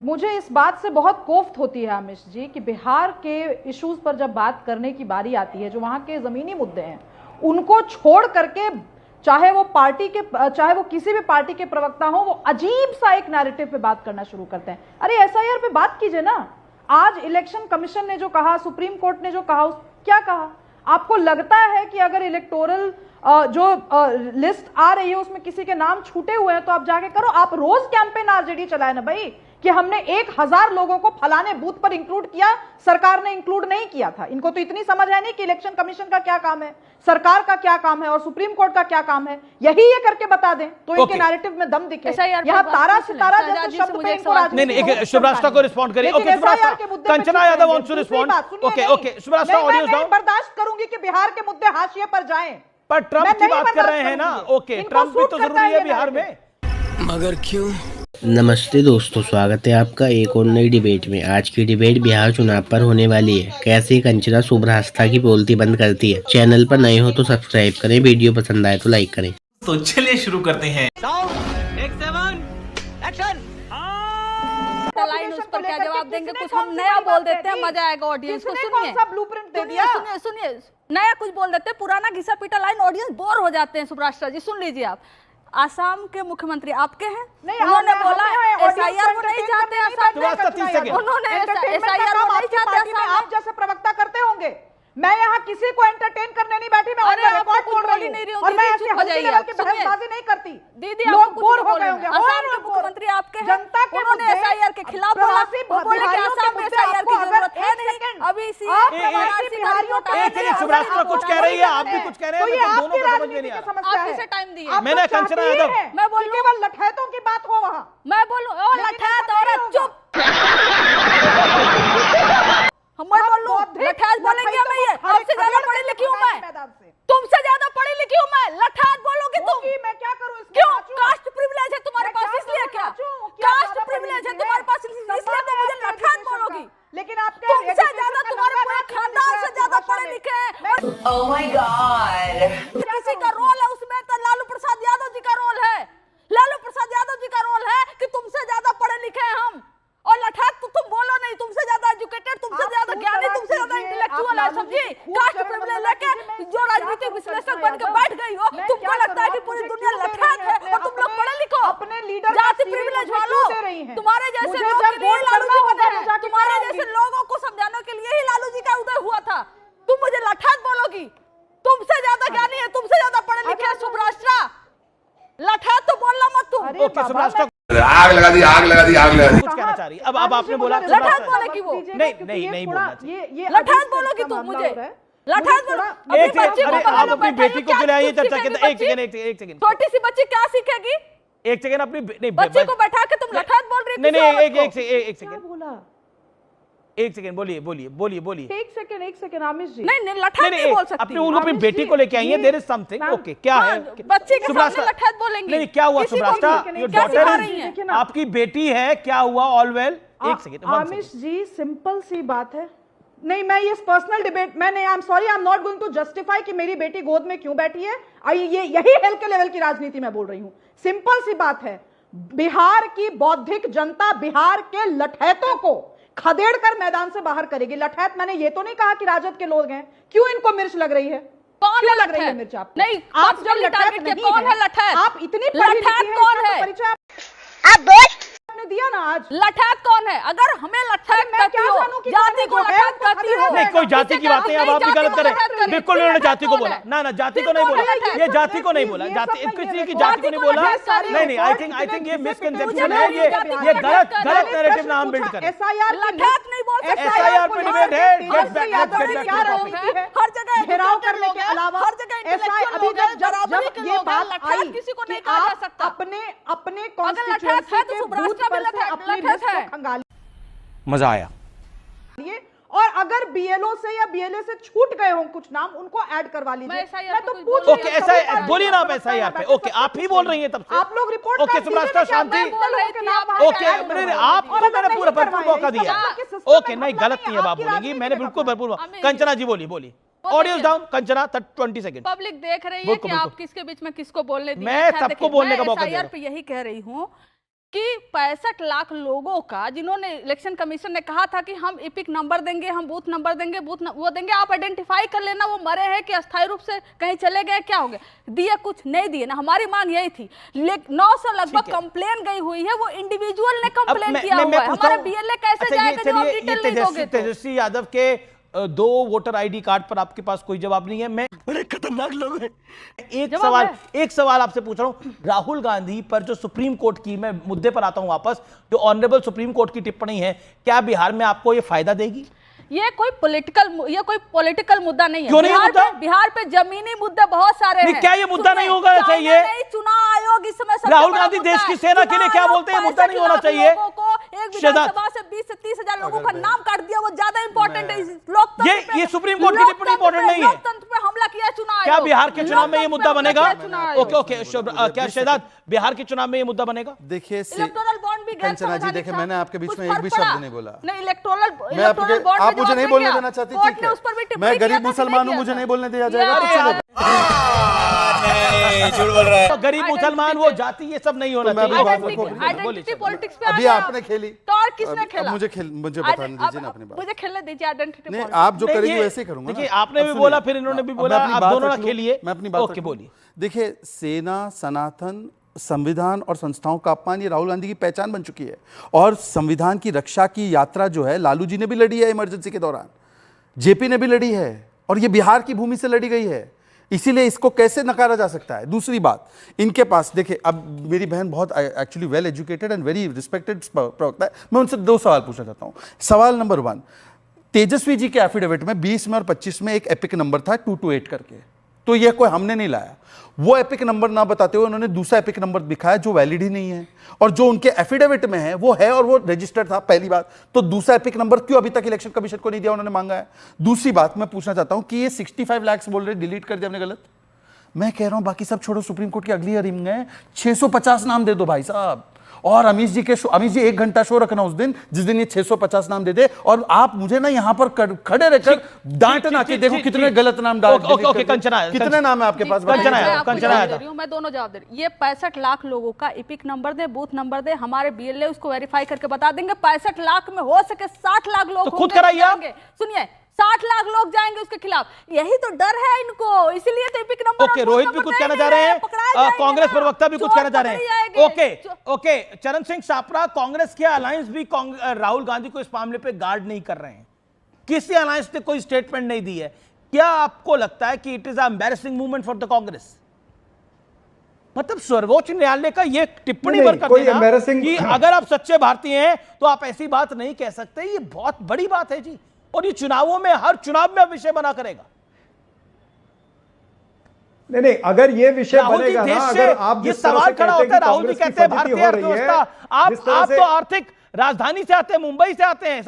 मुझे इस बात से बहुत कोफ्त होती है आमिश जी कि बिहार के इश्यूज पर जब बात करने की बारी आती है, जो वहां के जमीनी मुद्दे हैं, उनको छोड़ करके चाहे वो किसी भी पार्टी के प्रवक्ता हो, वो अजीब सा एक नैरेटिव पे बात करना शुरू करते हैं। अरे एसआईआर पे बात कीजिए ना। आज इलेक्शन कमीशन ने जो कहा, सुप्रीम कोर्ट ने जो कहा, क्या कहा? आपको लगता है कि अगर इलेक्टोरल जो लिस्ट आ रही है उसमें किसी के नाम छूटे हुए हैं तो आप जाके करो। आप रोज कैंपेन आरजेडी चलाए ना भाई कि हमने 1000 लोगों को फलाने बूथ पर इंक्लूड किया, सरकार ने इंक्लूड नहीं किया था। इनको तो इतनी समझ है नहीं कि इलेक्शन कमीशन का क्या काम है, सरकार का क्या काम है और सुप्रीम कोर्ट का क्या काम है। यही ये करके बता दें तो इनके नैरेटिव में दम दिखे। यहाँ तारा सितारा जैसे शब्द पे इनको नहीं, शिवराष्ट्र को रिस्पॉन्ड करिए। Okay, Kanchana Yadav wants to respond. Okay, Shivrashtra audio down. बर्दाश्त करूंगी कि बिहार के मुद्दे हाशिए पर जाएं, पर ट्रंप की बात कर रहे हैं ना। ओके, ट्रंप भी तो जरूरी है बिहार में, मगर क्यों? नमस्ते दोस्तों, स्वागत है आपका एक और नई डिबेट में। आज की डिबेट बिहार चुनाव पर होने वाली है। कैसे कंचना शुभ्रास्ता की बोलती बंद करती है। चैनल पर नए हो तो सब्सक्राइब करें, वीडियो पसंद आए तो लाइक करें। तो चलिए शुरू करते हैं। लाइन उस पर क्या जवाब देंगे? कुछ हम नया बोल देते हैं, मजा आएगा ऑडियंस को। सुनिए, नया कुछ बोल देते हैं, पुराना घिसा पीटा लाइन, ऑडियंस बोर हो जाते हैं। सुभ्राष्ट्र जी सुन लीजिए आप। आसाम के मुख्यमंत्री आपके हैं, उन्होंने बोला एसआईआर वो नहीं चाहते आसाम में, उन्होंने एसआईआर वो नहीं चाहते। आप जैसे प्रवक्ता करते होंगे। मैं यहाँ किसी को एंटरटेन करने नहीं बैठी, मैं रिकॉर्ड बोल रही हूँ और मैं ऐसे हल्की लेवल की बहसबाजी नहीं करती। दीदी लोग बोर हो गए होंगे। आसाम के मुख्यमंत्री आपके हैं, उन्होंने एसआईआर के खिलाफ बोला, वो बोले कि आसाम में एसआईआर की जरूरत है नहीं। अभी शिवराष्ट्र कुछ कह रही है, आप भी कुछ कह रहे हैं, दोनों को समझ में नहीं आ रहा। आप इसे टाइम दिए। मैंने कंचना यादव, मैं बोलूं केवल लठैतों की बात हो वहाँ, मैं बोलूं ओ लठैत औरत चुप। हम बोलूं लठैत बोलेंगे मैं? ये आपसे ज्यादा पढ़ी लिखी हूं मैं, तुमसे ज्यादा पढ़ी लिखी हूं मैं। लठैत बोलोगी तुम? मैं क्या करूं? क्यों? कास्ट प्रिविलेज है तुम्हारे पास इसलिए? क्या कास्ट प्रिविलेज है तुम्हारे पास इसलिए तो मुझे लठैत बोलोगी? लेकिन आप तुमसे ज्यादा, तुम्हारे पूरे खानदान से ज्यादा पढ़े लिखे हैं। Oh my God. किसी का रोल है उसमें तो लालू प्रसाद यादव जी का रोल है। लालू प्रसाद यादव जी का रोल है कि तुमसे ज्यादा पढ़े लिखे हैं हम। और लठैत तो तुम बोलो नहीं, तुमसे ज्यादा एजुकेटेड, तुमसे ज्यादा ज्ञानी, तुमसे ज्यादा इंटेलेक्चुअल है सब जी। कास्ट प्रिविलेज लेके जो राजनीतिक विश्लेषक बन के बैठ गई हो, तुमको लगता है कि पूरी दुनिया लठैत है और तुम लोग पढ़े लिखो। अपने लीडर जाति प्रिविलेज वालों, तुम्हारे जैसे लोगों के लिए लालू जी बने हैं, तुम्हारे जैसे लोगों को समझाने के लिए ही लालू जी का उदय हुआ था। तुम मुझे लठैत बोलोगी? तुमसे ज्यादा ज्ञानी है, तुमसे ज्यादा पढ़े लिखे हैं सुभ्राष्ट्र। लठैत तो बोलना मत तुम। ओके शिवराष्ट्र, आग लगा दी कुछ कहना चाह रही है। अब आपने बोला लठैत बोले कि वो नहीं बोलना चाहिए। लठैत बोलोगी तुम मुझे? लठैत बोलो। अभी बच्ची को आप अपनी बेटी को खिलाइए चर्चा के। एक सेकंड छोटी सी बच्ची क्या सीखेगी? एक सेकंड अपनी नहीं बच्ची को बैठा के तुम लठैत बोल रही? नहीं, एक सेकंड बोलिए। एक सेकंड आमिश जी। नहीं लठैत नहीं बोल सकती। अपनी उनको अपनी बेटी को लेके आई है। There is something. ओके, क्या है? बच्ची के सामने लठैत बोलेंगे? नहीं, क्या हुआ सुभ्राष्ट्र? योर डॉटर इज आपकी बेटी है, क्या हुआ? All well? एक सेकंड आमिश जी, सिंपल सी बात है। नहीं, मैं ये पर्सनल डिबेट मैं नहीं, I am sorry, I am not going to justify कि मेरी बेटी गोद में क्यों बैठी है। ये यही हल्के लेवल की राजनीति मैं बोल रही हूं। सिंपल सी बात है, बिहार की बौद्धिक जनता बिहार के लठैतों को खदेड़ कर मैदान से बाहर करेगी। लठैत मैंने ये तो नहीं कहा कि राजद के लोग हैं। क्यों इनको मिर्च लग रही है? कौन है लग रही है मिर्च आपको? नहीं, आप जब लठैत नहीं कौन है लठैत? आप इतनी पढ़ी लिखी हैं, कौन है? परिचय आपने दिया ना आज। लठैत कौन है? अगर हमें लठैत कहती हो, जाति को लठैत कहती हो। नहीं, कोई जाति की बात नहीं। अब आप भी गलत करें। बिल्कुल उन्होंने जाति को बोला ना, जाति को नहीं बोला। ये जाति को नहीं बोला, जाति किसी की जाति को नहीं बोला। नहीं, आई थिंक ये मिसकंसेप्शन है। ये गलत नैरेटिव नाम बिल्ड करें। एसआईआर लठैत नहीं बोल सकते। एसआईआर पे डिबेट है। गेट बैक हर जगह घेराव करने के अलावा हर जगह अभी जब ये बात आई किसी को नहीं कहा जा सकता। अपने कॉन्स्टिट्यूएंसी के बूथ पर से अपनी लिस्ट को खंगाली। मजा आया। और अगर बीएलओ से या बीएलए से छूट गए हों कुछ नाम, उनको ऐड करवा लीजिए। मैं तो पूछ ओके, ऐसा बोलिए ना आप एसआईआर पे। ओके, आप ही बोल रही हैं तब से। आप लोग रिपोर्ट ओके सुभ्राष्ट्र, शांति। ओके, आपको मैंने पूरा भरपूर मौका दिया। ओके, नहीं गलत नहीं है, आप बोलेंगी, मैंने बिल्कुल भरपूर। कंचना जी बोलिए। Audio down. Kanchana 20 second. Public देख रही है कि आप किसके बीच में किसको बोलने दिया। मैं सबको बोलने का मौका दे रहा हूं। एसआईआर पे यही कह रही हूं कि 65 लाख लोगों का, जिन्होंने इलेक्शन कमीशन ने कहा था कि हम एपिक नंबर देंगे, हम बूथ नंबर देंगे, वो देंगे, आप आइडेंटिफाई कर लेना वो मरे हैं कि अस्थायी रूप से कहीं चले गए, क्या हो गया, दिए कुछ नहीं दिए ना। हमारी मांग यही थी। 900 लगभग कंप्लेन गई हुई है, वो इंडिविजुअल ने कंप्लेन किया हुआ है। हमारा बीएलए कैसे जाएगा जब आप डिटेल नहीं दोगे? तेजस्वी यादव के 2 वोटर आईडी कार्ड पर आपके पास कोई जवाब नहीं है। मैं बड़े खतरनाक लोग हैं। एक सवाल आपसे पूछ रहा हूं, राहुल गांधी पर जो सुप्रीम कोर्ट की, मैं मुद्दे पर आता हूं वापस, जो ऑनरेबल सुप्रीम कोर्ट की टिप्पणी है, क्या बिहार में आपको ये फायदा देगी? ये कोई पॉलिटिकल मुद्दा नहीं है। क्यों नहीं मुद्दा? बिहार पे जमीनी मुद्दे बहुत सारे हैं। क्या ये मुद्दा नहीं होगा चाहिए? चुनाव आयोग इस समय राहुल गांधी देश की सेना के लिए क्या बोलते हैं, मुद्दा नहीं होना चाहिए? एक विधानसभा से 20 से 30 हजार लोगों का नाम काट दिया, वो ज्यादा इंपॉर्टेंट है। लोकतंत्र ये सुप्रीम कोर्ट की टिप्पणी इंपॉर्टेंट नहीं है। लोकतंत्र पे हमला किया चुनाव। क्या बिहार के चुनाव में ये मुद्दा बनेगा? ओके क्या शहजाद, बिहार के चुनाव में ये मुद्दा बनेगा? देखिए इलेक्टोरल बॉन्ड भी कंचना जी, देखिए मैंने आपके बीच में एक भी शब्द नहीं बोला। नहीं, इलेक्टोरल बॉन्ड आप मुझे नहीं बोलने देना चाहती, ठीक है? मैं गरीब मुसलमान हूं, मुझे नहीं बोलने दिया जाएगा तो चलो। झूठ बोल रहा है। गरीब मुसलमान, वो जाति, ये सब नहीं होना चाहिए। आइडेंटिटी पॉलिटिक्स पे अभी आपने खेली तो और किसने खेला? मुझे बताने दीजिए ना अपनी बात। मुझे खेलने दीजिए आइडेंटिटी नहीं, आप जो करेंगे वैसे ही करूंगा। देखिए, आपने भी बोला, फिर इन्होंने भी बोला, आप दोनों ना खेलिए। मैं अपनी बात बोलिए। देखिए, सेना, सनातन, संविधान और संस्थाओं का अपमान ये राहुल गांधी की पहचान बन चुकी है। और संविधान की रक्षा की यात्रा जो है, लालू जी ने भी लड़ी है इमरजेंसी के दौरान, जेपी ने भी लड़ी है, और ये बिहार की भूमि से लड़ी गई है। इसीलिए इसको कैसे नकारा जा सकता है? दूसरी बात, इनके पास देखिए, अब मेरी बहन बहुत actually well educated and very respected प्रवक्ता है। मैं उनसे 2 सवाल पूछना चाहता हूँ। सवाल नंबर 1, तेजस्वी जी के एफिडेविट में 20 में और 25 में एक एपिक नंबर था 228 करके, तो यह कोई हमने नहीं लाया। वो एपिक नंबर ना बताते हुए उन्होंने दूसरा एपिक नंबर दिखाया जो वैलिड ही नहीं है, और जो उनके एफिडेविट में है वो है और वो रजिस्टर्ड था। पहली बात तो दूसरा एपिक नंबर क्यों अभी तक इलेक्शन कमीशन को नहीं दिया, उन्होंने मांगा है। दूसरी बात मैं पूछना चाहता हूं कि ये 65 लाख बोल रहे डिलीट कर दिया हमने, गलत। मैं कह रहा हूं बाकी सब छोड़ो, सुप्रीम कोर्ट की अगली हियरिंग है, 650 नाम दे दो भाई साहब। और अमीश जी 1 घंटा शो रखना उस दिन जिस दिन ये 650 नाम दे दे, और आप मुझे ना यहाँ पर खड़े रहकर डांटना कि देखो कितने गलत नाम डाल। कितने नाम है आपके पास? मैं दोनों जवाब दे रही। ये 65 लाख लोगों का एपिक नंबर दे, बूथ नंबर दे, हमारे बीएलए उसको वेरीफाई करके बता देंगे। 65 लाख में हो सके 60 लाख लोग खुद कराइए। सुनिए, 60 लाख लोग जाएंगे उसके खिलाफ, यही तो डर है इनको, इसीलिए तो एपिक नंबर। ओके, रोहित भी कुछ कहना चाह रहे हैं, कांग्रेस प्रवक्ता भी कुछ कहना चाह रहे हैं। ओके, चरण सिंह सापरा, कांग्रेस के अलायंस भी राहुल गांधी को इस मामले पे गार्ड नहीं कर रहे हैं, किसी अलायंस ने कोई स्टेटमेंट नहीं दी है। क्या आपको लगता है कि it is embarrassing movement for the Congress? मतलब सर्वोच्च न्यायालय का ये टिप्पणी पर कर देना कि अगर आप सच्चे भारतीय हैं तो आप ऐसी बात नहीं कह सकते, ये बहुत बड़ी बात है जी। और ये चुनावों में, हर चुनाव में विषय बना करेगा। नहीं, अगर ये विषय बनेगा ना, अगर आप ये सवाल खड़ा होता है, राहुल जी कहते हैं भारतीय अर्थव्यवस्था, आप तो आर्थिक राजधानी से आते हैं, मुंबई से आते हैं।